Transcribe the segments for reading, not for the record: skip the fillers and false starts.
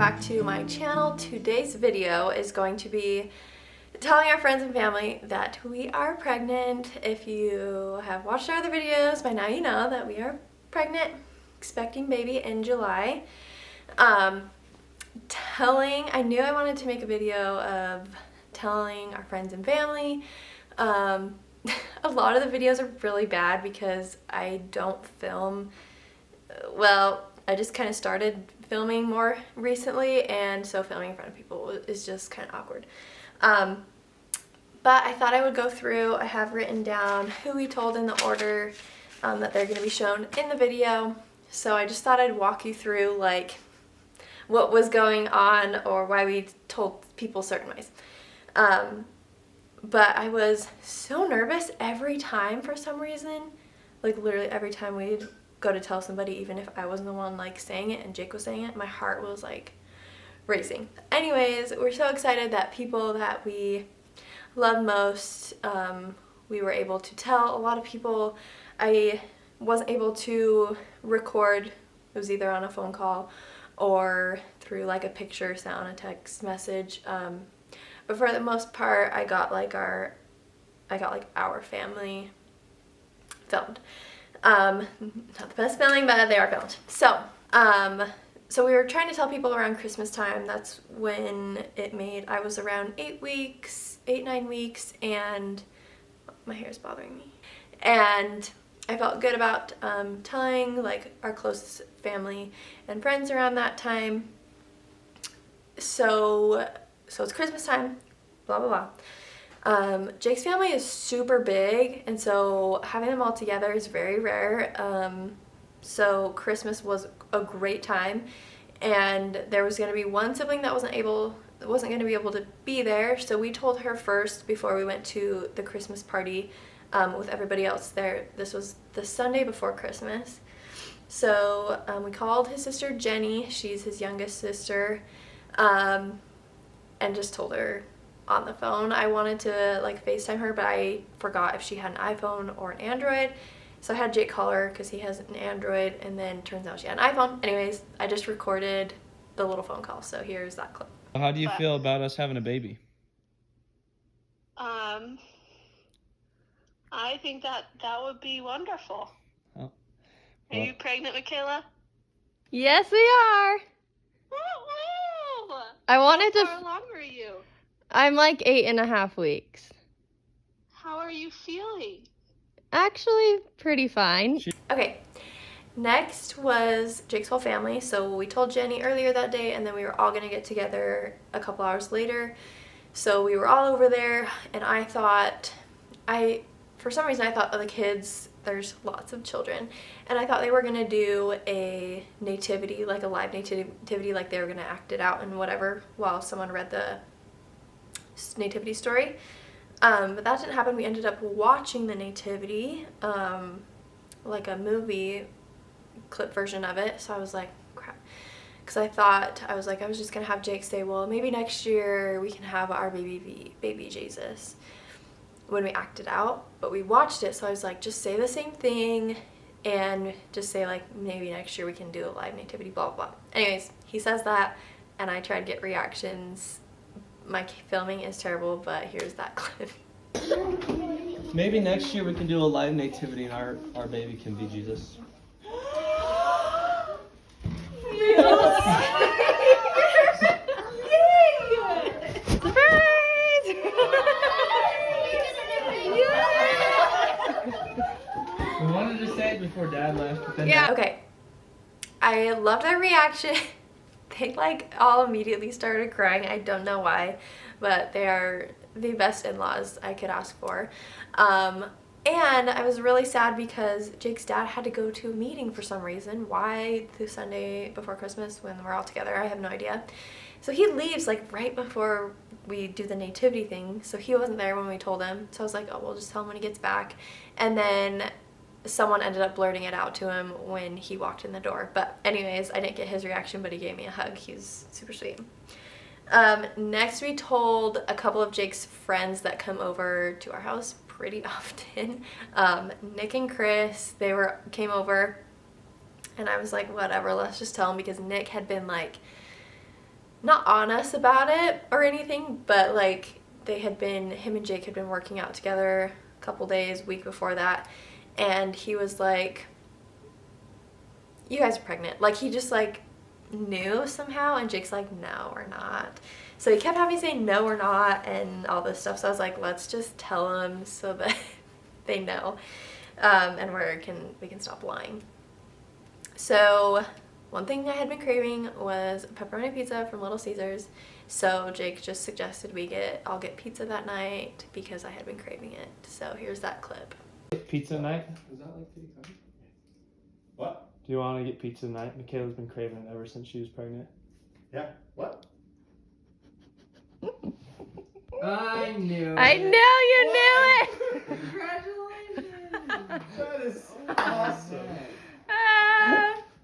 back to my channel. Today's video is going to be telling our friends and family that we are pregnant. If you have watched our other videos, by now you know that we are pregnant, expecting baby in July. I knew I wanted to make a video of telling our friends and family. A lot of the videos are really bad because I don't film. Well, I just kind of started filming more recently, and so filming in front of people is just kind of awkward. But I thought I would go through. I have written down who we told in the order that they're going to be shown in the video. So I just thought I'd walk you through like what was going on or why we told people certain ways. But I was so nervous every time for some reason. Like literally every time we'd go to tell somebody, even if I wasn't the one like saying it and Jake was saying it, my heart was like racing. Anyways, we're so excited that people that we love most, we were able to tell. A lot of people I wasn't able to record. It was either on a phone call or through like a picture, sound, a text message. But for the most part, I got like our family filmed. Not the best filming, but they are filmed. So we were trying to tell people around Christmas time. That's when I was around 8, 9 weeks, and my hair is bothering me. And I felt good about telling like our closest family and friends around that time. So it's Christmas time, blah, blah, blah. Jake's family is super big, and so having them all together is very rare. So Christmas was a great time, and there was going to be one sibling that wasn't going to be able to be there, so we told her first before we went to the Christmas party with everybody else there. This was the Sunday before Christmas. So we called his sister Jenny, she's his youngest sister, and just told her on the phone. I wanted to like FaceTime her, but I forgot if she had an iPhone or an Android. So I had Jake call her because he has an Android, and then turns out she had an iPhone. Anyways, I just recorded the little phone call, so here's that clip. How do you feel about us having a baby? I think that would be wonderful. Oh, well. Are you pregnant, Michaela? Yes, we are. Woo-woo! I wanted How far along are you? I'm like 8.5 weeks. How are you feeling? Actually, pretty fine. Okay, next was Jake's whole family. So we told Jenny earlier that day, and then we were all gonna get together a couple hours later. So we were all over there, and for some reason I thought the kids, there's lots of children, and I thought they were gonna do a nativity, like a live nativity, like they were gonna act it out and whatever while someone read the nativity story. But that didn't happen. We ended up watching the nativity, like a movie clip version of it. So I was like, crap. Because I was just gonna have Jake say, well, maybe next year we can have our baby Jesus when we act it out. But we watched it, so I was like, just say the same thing and just say like, maybe next year we can do a live nativity, blah, blah, blah. Anyways, he says that, and I tried to get reactions. My filming is terrible, but here's that clip. Maybe next year we can do a live nativity and our baby can be Jesus. We wanted to say it before Dad left, but then Yeah, okay. I loved their reaction. They like all immediately started crying. I don't know why, but they are the best in-laws I could ask for. And I was really sad because Jake's dad had to go to a meeting for some reason. Why the Sunday before Christmas when we're all together? I have no idea. So he leaves like right before we do the nativity thing. So he wasn't there when we told him. So I was like, oh, we'll just tell him when he gets back. And then someone ended up blurting it out to him when he walked in the door. But anyways, I didn't get his reaction, but he gave me a hug. He was super sweet. Next we told a couple of Jake's friends that come over to our house pretty often. Nick and Chris, came over, and I was like, whatever, let's just tell them, because Nick had been like not on us about it or anything, but like him and Jake had been working out together a couple days, week before that, and he was like, you guys are pregnant. Like, he just like knew somehow, and Jake's like, no, we're not. So he kept having me say no, we're not, and all this stuff. So I was like, let's just tell them so that they know, and we can stop lying. So one thing I had been craving was pepperoni pizza from Little Caesars. So Jake just suggested I'll get pizza that night because I had been craving it. So here's that clip. Pizza night? Is that like pretty funny? What? Do you want to get pizza night? Michaela's been craving it ever since she was pregnant. Yeah. What? I knew it. I know you knew it! Congratulations. That is awesome.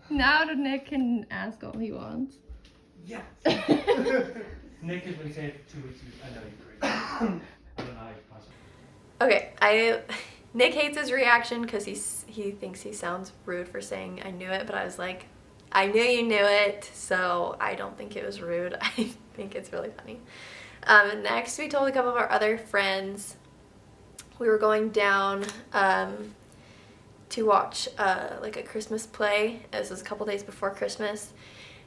Now Nick can ask all he wants. Yes. Nick has been saying it for 2 weeks. I know you're crazy. I don't know how you possibly. Okay, Nick hates his reaction because he thinks he sounds rude for saying I knew it, but I was like, I knew you knew it, so I don't think it was rude. I think it's really funny. Next, we told a couple of our other friends we were going down to watch like a Christmas play. This was a couple days before Christmas,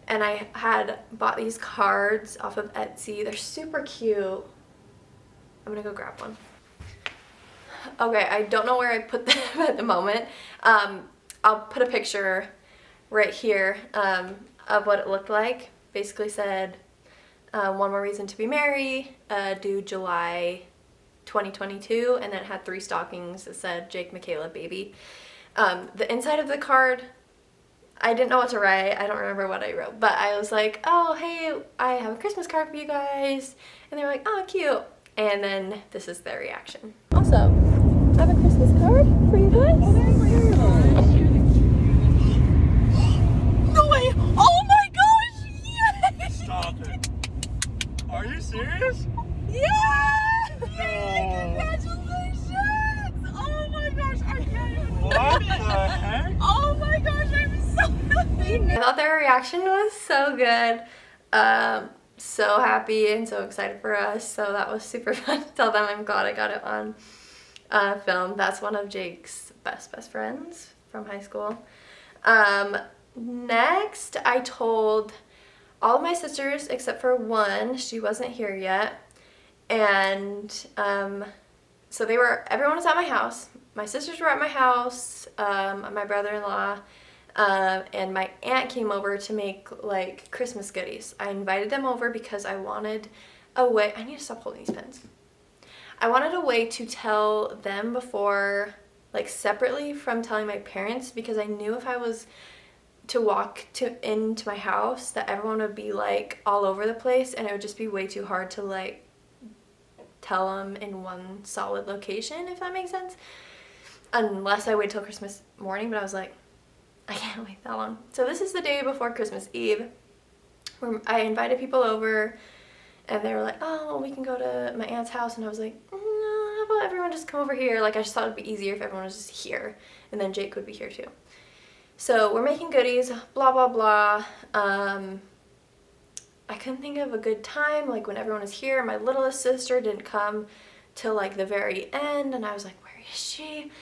and I had bought these cards off of Etsy. They're super cute. I'm gonna go grab one. Okay, I don't know where I put them at the moment. I'll put a picture right here of what it looked like. Basically said, one more reason to be merry, due July 2022, and then it had 3 stockings that said Jake, Michaela, baby. The inside of the card, I didn't know what to write. I don't remember what I wrote, but I was like, oh, hey, I have a Christmas card for you guys. And they were like, oh, cute. And then this is their reaction. Awesome. I have a Christmas card for you guys. No way! Oh my gosh! Yes! Stop it. Are you serious? Yeah! No. Congratulations! Oh my gosh, I can't even What the heck? Oh my gosh, I'm so happy. I thought their reaction was so good. So happy and so excited for us. So that was super fun to tell them. I'm glad I got it on film. That's one of Jake's best friends from high school. Next, I told all of my sisters except for one. She wasn't here yet. And so everyone was at my house. My sisters were at my house, my brother-in-law, and my aunt came over to make like Christmas goodies. I invited them over because I wanted a way, I need to stop holding these pens. I wanted a way to tell them before, like separately from telling my parents, because I knew if I was to walk into my house that everyone would be like all over the place and it would just be way too hard to like tell them in one solid location, if that makes sense. Unless I wait till Christmas morning, but I was like, I can't wait that long. So this is the day before Christmas Eve, where I invited people over, and they were like, oh, we can go to my aunt's house, and I was like, no, how about everyone just come over here? Like, I just thought it'd be easier if everyone was just here, and then Jake would be here too. So we're making goodies, blah, blah, blah. I couldn't think of a good time, like when everyone was here. My littlest sister didn't come till like the very end, and I was like, where is she?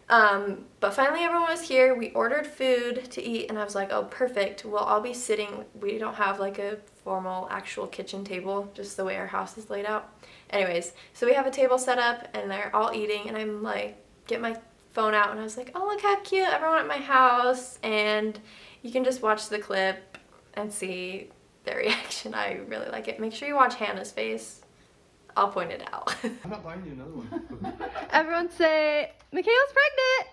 But finally everyone was here. We ordered food to eat, and I was like, oh, perfect. We'll all be sitting. We don't have like a formal actual kitchen table, just the way our house is laid out. Anyways, so we have a table set up, and they're all eating, and I'm like, get my phone out, and I was like, oh, look how cute, everyone at my house. And you can just watch the clip and see their reaction. I really like it. Make sure you watch Hannah's face. I'll point it out. I'm not buying you another one. Everyone say, Michaela's pregnant!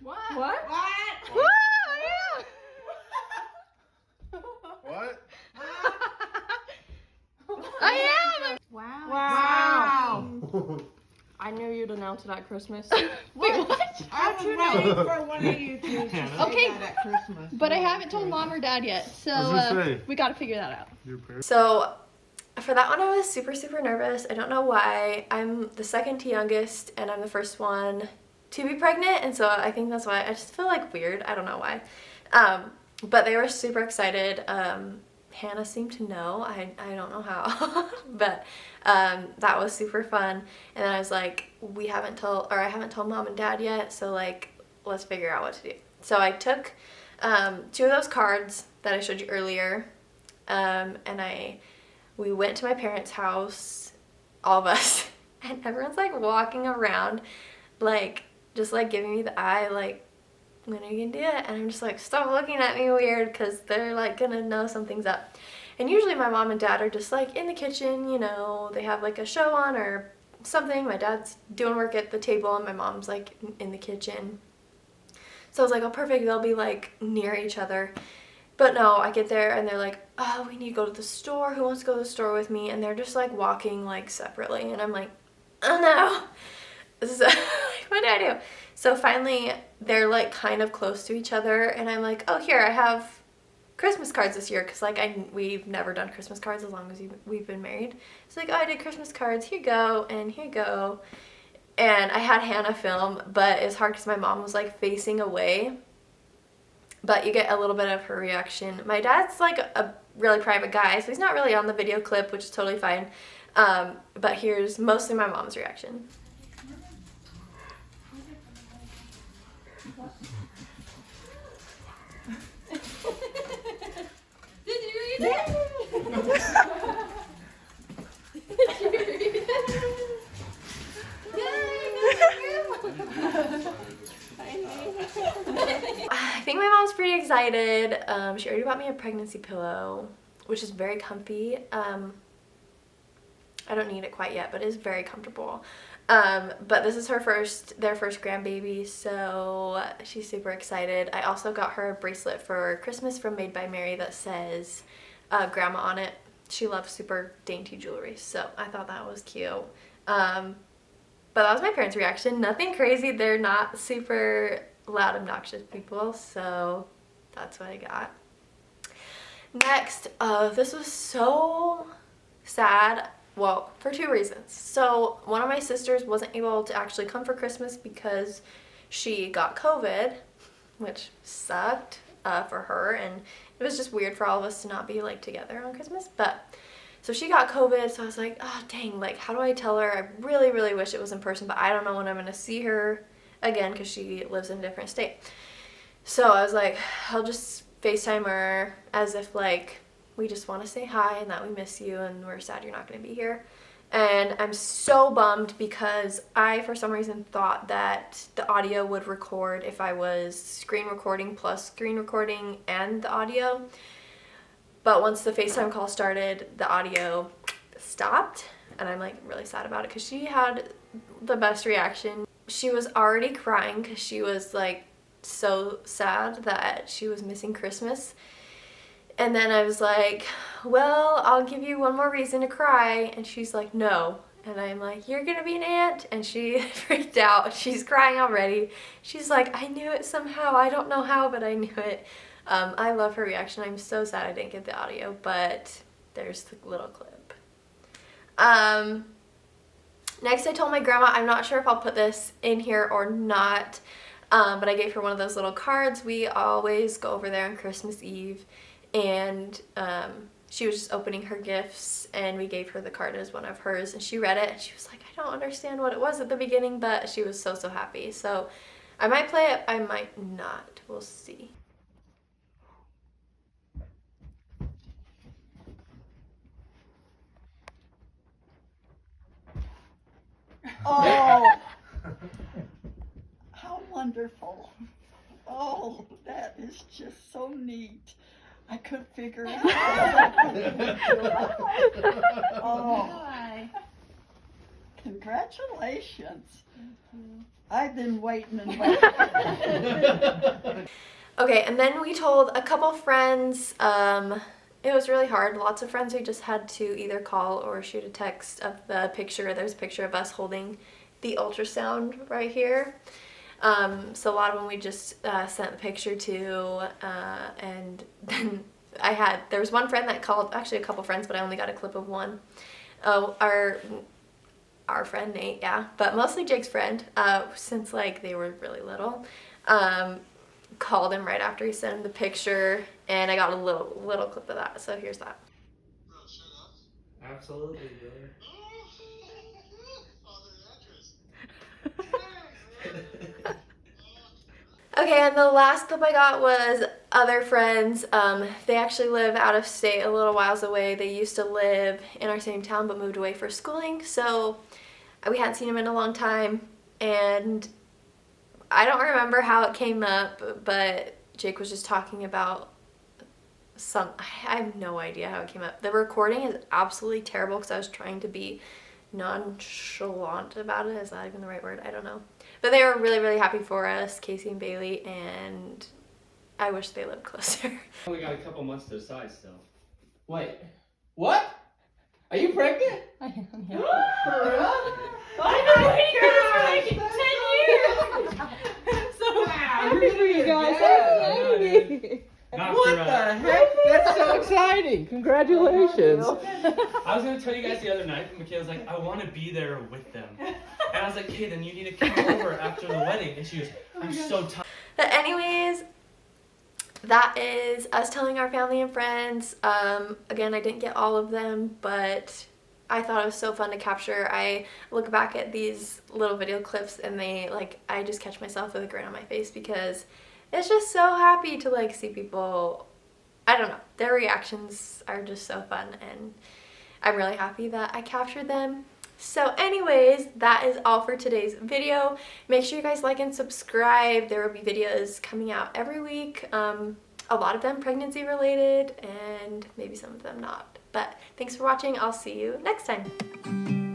What? What? What? Woo! Yeah! What? I am! Wow. I knew you'd announce it at Christmas. Wait, what? I was waiting for one of you two to say Okay, that at Christmas. But I haven't told Mom or Dad yet, so we gotta figure that out. Your parents? So for that one, I was super nervous. I don't know why. I'm the second to youngest, and I'm the first one to be pregnant, and so I think that's why I just feel like weird. I don't know why. But they were super excited. Hannah seemed to know. I don't know how, but that was super fun. And then I was like, I haven't told mom and dad yet, so like let's figure out what to do. So I took 2 of those cards that I showed you earlier, and we went to my parents' house, all of us, and everyone's like walking around, like just like giving me the eye, like, when are you gonna do it? And I'm just like, stop looking at me weird, because they're like gonna know something's up. And usually my mom and dad are just like in the kitchen, you know, they have like a show on or something. My dad's doing work at the table and my mom's like in the kitchen. So I was like, oh perfect, they'll be like near each other. But no, I get there and they're like, oh, we need to go to the store. Who wants to go to the store with me? And they're just like walking like separately. And I'm like, oh no. This is what do I do? So finally they're like kind of close to each other and I'm like, oh, here, I have Christmas cards this year, because like we've never done Christmas cards as long as we've been married. It's like, oh, I did Christmas cards, here you go, and here you go. And I had Hannah film, but it's hard because my mom was like facing away, but you get a little bit of her reaction. My dad's like a really private guy, so he's not really on the video clip, which is totally fine. But here's mostly my mom's reaction. Did you read it? I think my mom's pretty excited. She already bought me a pregnancy pillow, which is very comfy. I don't need it quite yet, but it is very comfortable. But this is their first grandbaby, so she's super excited. I also got her a bracelet for Christmas from Made by Mary that says grandma on it. She loves super dainty jewelry, so I thought that was cute. But that was my parents' reaction. Nothing crazy. They're not super loud, obnoxious people, so that's what I got. Next, this was so sad. Well, for 2 reasons. So one of my sisters wasn't able to actually come for Christmas because she got COVID, which sucked for her, and it was just weird for all of us to not be like together on Christmas. But so she got COVID, so I was like, oh dang, like how do I tell her? I really, really wish it was in person, but I don't know when I'm gonna see her again because she lives in a different state. So I was like, I'll just FaceTime her as if like we just want to say hi and that we miss you and we're sad you're not going to be here. And I'm so bummed because I, for some reason, thought that the audio would record if I was screen recording plus screen recording and the audio. But once the FaceTime call started, the audio stopped. And I'm like really sad about it because she had the best reaction. She was already crying because she was like so sad that she was missing Christmas. And then I was like, well, I'll give you one more reason to cry. And she's like, no. And I'm like, you're gonna be an aunt? And she freaked out. She's crying already. She's like, I knew it somehow. I don't know how, but I knew it. I love her reaction. I'm so sad I didn't get the audio, but there's the little clip. Next, I told my grandma, I'm not sure if I'll put this in here or not, but I gave her one of those little cards. We always go over there on Christmas Eve. And she was just opening her gifts and we gave her the card as one of hers and she read it and she was like, I don't understand what it was at the beginning, but she was so happy. So I might play it, I might not. We'll see. Oh, how wonderful. Oh, that is just so neat. I couldn't figure it out. Oh, congratulations. I've been waiting and waiting. Okay, and then we told a couple friends. It was really hard. Lots of friends we just had to either call or shoot a text of the picture. There's a picture of us holding the ultrasound right here. So a lot of them we just sent the picture to, and then there was one friend that called, actually a couple friends, but I only got a clip of one. Our friend Nate, yeah, but mostly Jake's friend, since like they were really little. called him right after he sent him the picture, and I got a little clip of that. So here's that. Absolutely, brother. Okay, and the last clip I got was other friends. They actually live out of state, a little whiles away. They used to live in our same town but moved away for schooling, so we hadn't seen them in a long time. And I don't remember how it came up, but Jake was just talking about I have no idea how it came up. The recording is absolutely terrible because I was trying to be nonchalant about it. Is that even the right word? I don't know. But they were really, really happy for us, Casey and Bailey, and I wish they lived closer. We got a couple months to decide still. Wait, what? Are you pregnant? I am, yeah. I've been waiting for this for like 10 years. So happy for you guys. Not What for, the heck? That's so exciting. Congratulations. I was gonna tell you guys the other night, but Michaela's like, I want to be there with them. And I was like, hey, then you need to come over after the wedding. And she goes, I'm so tired. But anyways, that is us telling our family and friends. Again, I didn't get all of them, but I thought it was so fun to capture. I look back at these little video clips and I just catch myself with a grin on my face because it's just so happy to see people. I don't know, their reactions are just so fun, and I'm really happy that I captured them. So anyways, that is all for today's video. Make sure you guys like and subscribe. There will be videos coming out every week. A lot of them pregnancy related and maybe some of them not. But thanks for watching. I'll see you next time.